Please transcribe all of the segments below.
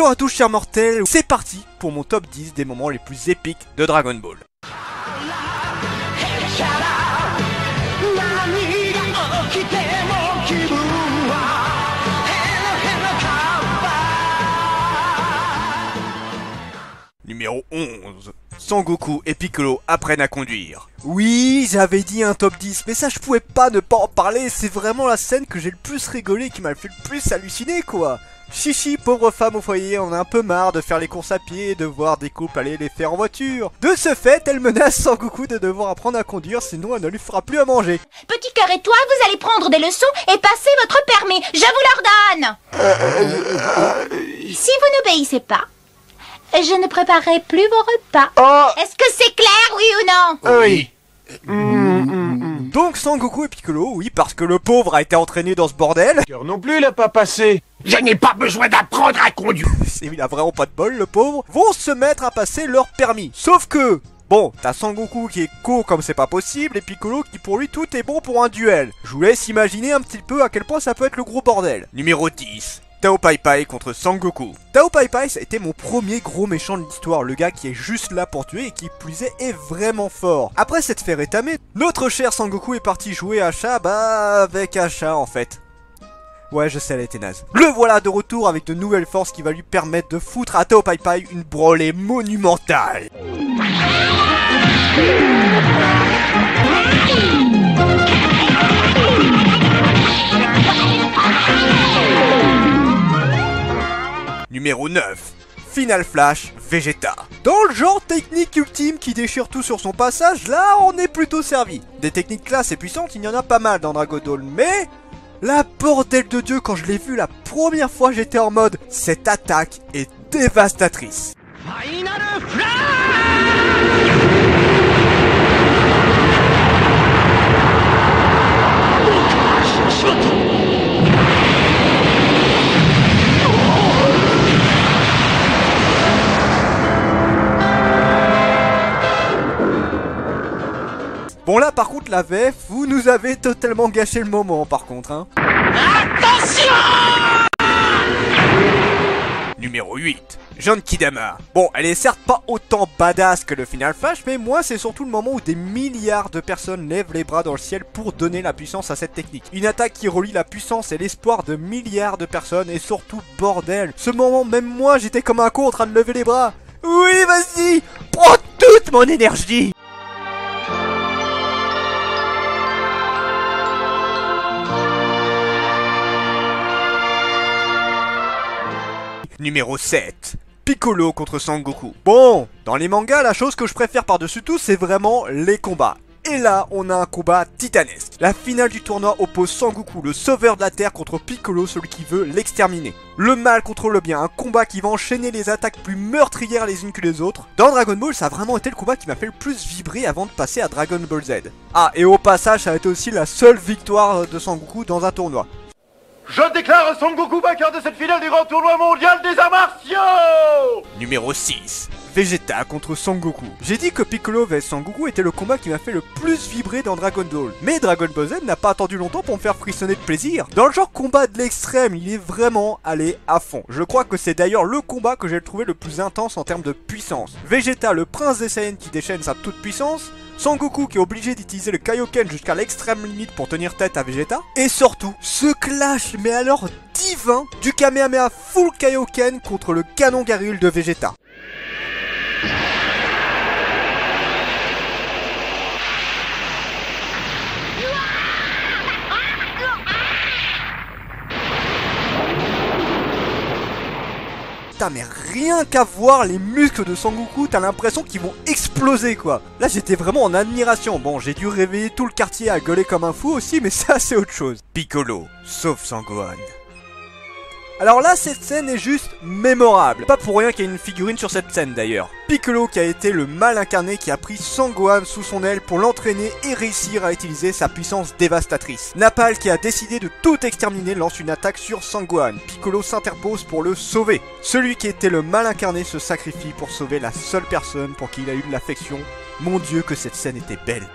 Bonjour à tous chers mortels, c'est parti pour mon top 10 des moments les plus épiques de Dragon Ball. Numéro 11. Sangoku et Piccolo apprennent à conduire. Oui, j'avais dit un top 10, mais ça je pouvais pas ne pas en parler, c'est vraiment la scène que j'ai le plus rigolé et qui m'a fait le plus halluciner quoi. Chichi, pauvre femme au foyer, en a un peu marre de faire les courses à pied et de voir des couples aller les faire en voiture. De ce fait, elle menace Sangoku de devoir apprendre à conduire, sinon elle ne lui fera plus à manger. Petit cœur et toi, vous allez prendre des leçons et passer votre permis, je vous l'ordonne. Si vous n'obéissez pas, je ne préparerai plus vos repas. Oh. Est-ce que c'est clair, oui ou non? Oui. Donc Sangoku et Piccolo, oui, parce que le pauvre a été entraîné dans ce bordel. Cœur non plus, il a pas passé. Je n'ai pas besoin d'apprendre à conduire. Il a vraiment pas de bol, le pauvre. Vont se mettre à passer leur permis. Sauf que, bon, t'as Sangoku qui est co comme c'est pas possible, et Piccolo qui pour lui tout est bon pour un duel. Je vous laisse imaginer un petit peu à quel point ça peut être le gros bordel. Numéro 10. Tao Pai Pai contre Sangoku. Tao Pai Pai, ça a été mon premier gros méchant de l'histoire, le gars qui est juste là pour tuer et qui plus est vraiment fort. Après s'être fait rétamer, notre cher Sangoku est parti jouer à chat, avec un chat en fait. Ouais, je sais, elle était naze. Le voilà de retour avec de nouvelles forces qui va lui permettre de foutre à Tao Pai Pai une brûlée monumentale. Numéro 9. Final Flash Vegeta. Dans le genre technique ultime qui déchire tout sur son passage, là on est plutôt servi. Des techniques classes et puissantes, il y en a pas mal dans Dragon Ball, mais... la bordel de Dieu, quand je l'ai vu la première fois, j'étais en mode, cette attaque est dévastatrice. Final Flash! Bon là par contre la VF, vous nous avez totalement gâché le moment par contre hein. Attention! Numéro 8. Genkidama. Bon, elle est certes pas autant badass que le Final Flash, mais moi c'est surtout le moment où des milliards de personnes lèvent les bras dans le ciel pour donner la puissance à cette technique. Une attaque qui relie la puissance et l'espoir de milliards de personnes et surtout bordel. Ce moment, même moi j'étais comme un con en train de lever les bras. Oui, vas-y, prends toute mon énergie. Numéro 7. Piccolo contre Sangoku. Bon, dans les mangas, la chose que je préfère par-dessus tout, c'est vraiment les combats. Et là, on a un combat titanesque. La finale du tournoi oppose Sangoku, le sauveur de la Terre, contre Piccolo, celui qui veut l'exterminer. Le mal contre le bien, un combat qui va enchaîner les attaques plus meurtrières les unes que les autres. Dans Dragon Ball, ça a vraiment été le combat qui m'a fait le plus vibrer avant de passer à Dragon Ball Z. Ah, et au passage, ça a été aussi la seule victoire de Sangoku dans un tournoi. Je déclare Sangoku vainqueur de cette finale du grand tournoi mondial des arts martiaux. Numéro 6. Vegeta contre Sangoku. J'ai dit que Piccolo vs Sangoku était le combat qui m'a fait le plus vibrer dans Dragon Ball. Mais Dragon Ball Z n'a pas attendu longtemps pour me faire frissonner de plaisir. Dans le genre combat de l'extrême, il est vraiment allé à fond. Je crois que c'est d'ailleurs le combat que j'ai trouvé le plus intense en termes de puissance. Vegeta, le prince des Saiyans qui déchaîne sa toute puissance. Sangoku qui est obligé d'utiliser le Kaioken jusqu'à l'extrême limite pour tenir tête à Vegeta. Et surtout, ce clash, mais alors divin, du Kamehameha full Kaioken contre le canon Garrule de Vegeta. Putain, mais rien qu'à voir les muscles de Sangoku, t'as l'impression qu'ils vont exploser quoi. Là j'étais vraiment en admiration. Bon, j'ai dû réveiller tout le quartier à gueuler comme un fou aussi, mais ça c'est autre chose. Piccolo sauve Sangohan. Alors là, cette scène est juste mémorable. Pas pour rien qu'il y ait une figurine sur cette scène d'ailleurs. Piccolo qui a été le mal incarné qui a pris Sangohan sous son aile pour l'entraîner et réussir à utiliser sa puissance dévastatrice. Napal qui a décidé de tout exterminer lance une attaque sur Sangohan. Piccolo s'interpose pour le sauver. Celui qui était le mal incarné se sacrifie pour sauver la seule personne pour qui il a eu de l'affection. Mon Dieu que cette scène était belle.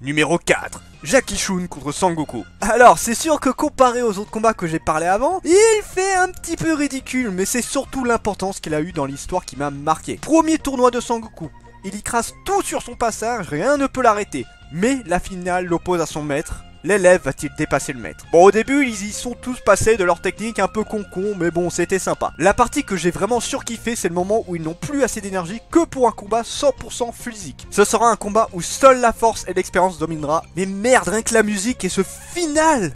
Numéro 4. Jackie Chun contre Sangoku. Alors, c'est sûr que comparé aux autres combats que j'ai parlé avant, il fait un petit peu ridicule, mais c'est surtout l'importance qu'il a eu dans l'histoire qui m'a marqué. Premier tournoi de Sangoku. Il écrase tout sur son passage, rien ne peut l'arrêter. Mais la finale l'oppose à son maître. L'élève va-t-il dépasser le maître? Bon, au début, ils y sont tous passés de leur technique un peu con-con, mais bon, c'était sympa. La partie que j'ai vraiment surkiffé, c'est le moment où ils n'ont plus assez d'énergie que pour un combat 100% physique. Ce sera un combat où seule la force et l'expérience dominera. Mais merde, rien que la musique et ce final!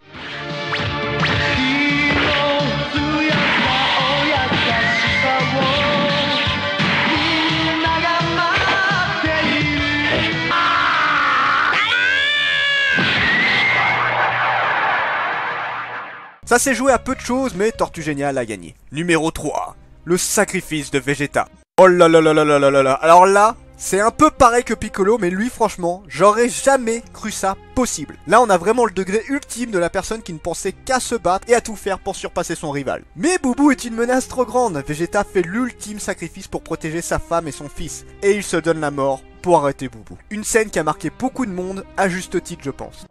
Ça s'est joué à peu de choses, mais Tortue Géniale a gagné. Numéro 3. Le sacrifice de Vegeta. Oh là là là là là là là là. Alors là, c'est un peu pareil que Piccolo, mais lui franchement, j'aurais jamais cru ça possible. Là on a vraiment le degré ultime de la personne qui ne pensait qu'à se battre et à tout faire pour surpasser son rival. Mais Boubou est une menace trop grande. Vegeta fait l'ultime sacrifice pour protéger sa femme et son fils. Et il se donne la mort pour arrêter Boubou. Une scène qui a marqué beaucoup de monde, à juste titre je pense.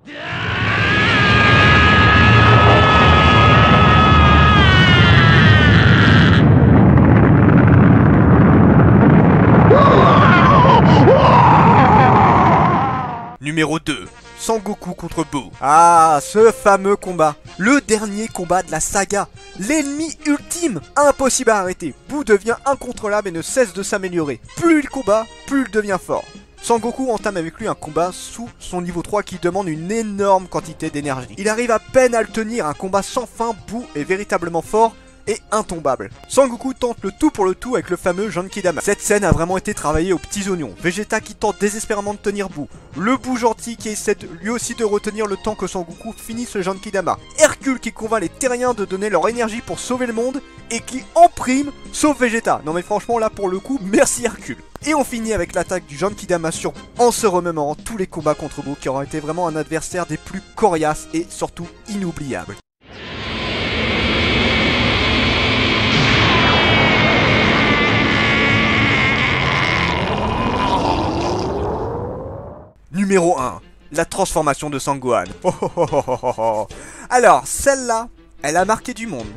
Numéro 2. Sangoku contre Boo. Ah, ce fameux combat. Le dernier combat de la saga. L'ennemi ultime. Impossible à arrêter. Boo devient incontrôlable et ne cesse de s'améliorer. Plus il combat, plus il devient fort. Sangoku entame avec lui un combat sous son niveau 3 qui demande une énorme quantité d'énergie. Il arrive à peine à le tenir, un combat sans fin. Boo est véritablement fort et intombable. Sangoku tente le tout pour le tout avec le fameux Genkidama. Cette scène a vraiment été travaillée aux petits oignons. Vegeta qui tente désespérément de tenir Boo. Le Boo gentil qui essaie lui aussi de retenir le temps que Sangoku finisse le Genkidama. Hercule qui convainc les terriens de donner leur énergie pour sauver le monde et qui en prime sauve Vegeta. Non mais franchement là pour le coup, merci Hercule. Et on finit avec l'attaque du Genkidama sur Boo en se remémorant tous les combats contre Boo qui aura été vraiment un adversaire des plus coriaces et surtout inoubliables. Numéro 1. La transformation de Sangohan. Oh, oh, oh, oh, oh, oh. Alors, celle-là, elle a marqué du monde.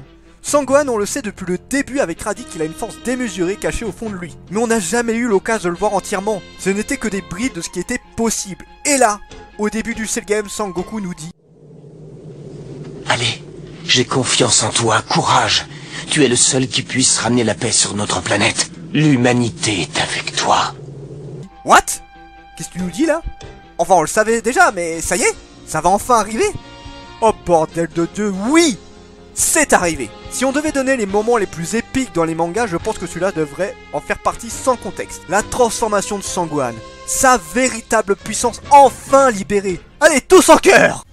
Sangohan, on le sait depuis le début avec Raditz qu'il a une force démesurée cachée au fond de lui. Mais on n'a jamais eu l'occasion de le voir entièrement. Ce n'était que des bribes de ce qui était possible. Et là, au début du Cell Game, Sangoku nous dit: Allez, j'ai confiance en toi, courage. Tu es le seul qui puisse ramener la paix sur notre planète. L'humanité est avec toi. What? Qu'est-ce que tu nous dis là? Enfin on le savait déjà, mais ça y est, ça va enfin arriver. Oh bordel de Dieu, oui! C'est arrivé. Si on devait donner les moments les plus épiques dans les mangas, je pense que celui-là devrait en faire partie sans contexte. La transformation de Sangohan, sa véritable puissance enfin libérée. Allez, tous en cœur!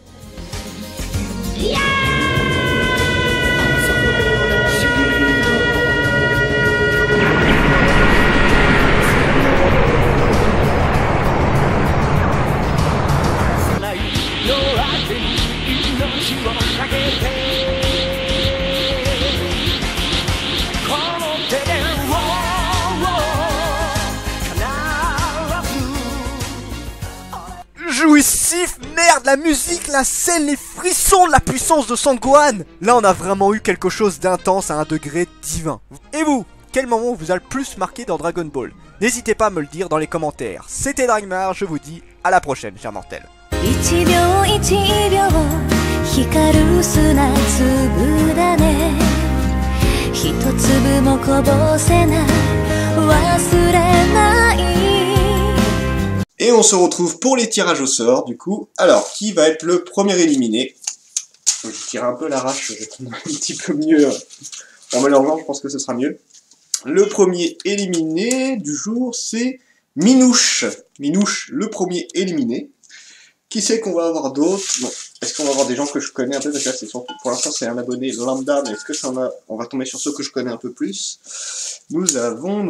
Jouissif, merde, la musique, la scène, les frissons de la puissance de Sangohan. Là on a vraiment eu quelque chose d'intense à un degré divin. Et vous, quel moment vous a le plus marqué dans Dragon Ball? N'hésitez pas à me le dire dans les commentaires. C'était Dragmar, je vous dis à la prochaine, chers mortels. 1秒1秒光る砂粒だね一粒もこぼせない忘れない Et on se retrouve pour les tirages au sort, du coup. Alors, qui va être le premier éliminé? Je tire un peu l'arrache, je vais prendre un petit peu mieux. En mélangeant, je pense que ce sera mieux. Le premier éliminé du jour, c'est Minouche. Minouche, le premier éliminé. Qui c'est qu'on va avoir d'autres? Bon, est-ce qu'on va avoir des gens que je connais un peu? Parce que là, c'est surtout, pour l'instant, c'est un abonné lambda, mais est-ce que ça on va tomber sur ceux que je connais un peu plus? Nous avons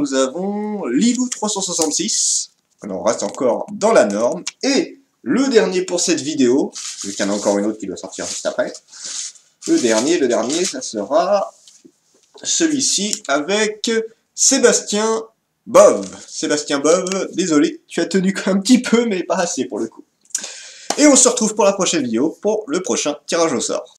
Lilou366. Alors, on reste encore dans la norme. Et le dernier pour cette vidéo, vu qu'il y en a encore une autre qui doit sortir juste après. Le dernier, ça sera celui-ci avec Sébastien Bov. Sébastien Bov, désolé, tu as tenu un petit peu, mais pas assez pour le coup. Et on se retrouve pour la prochaine vidéo, pour le prochain tirage au sort.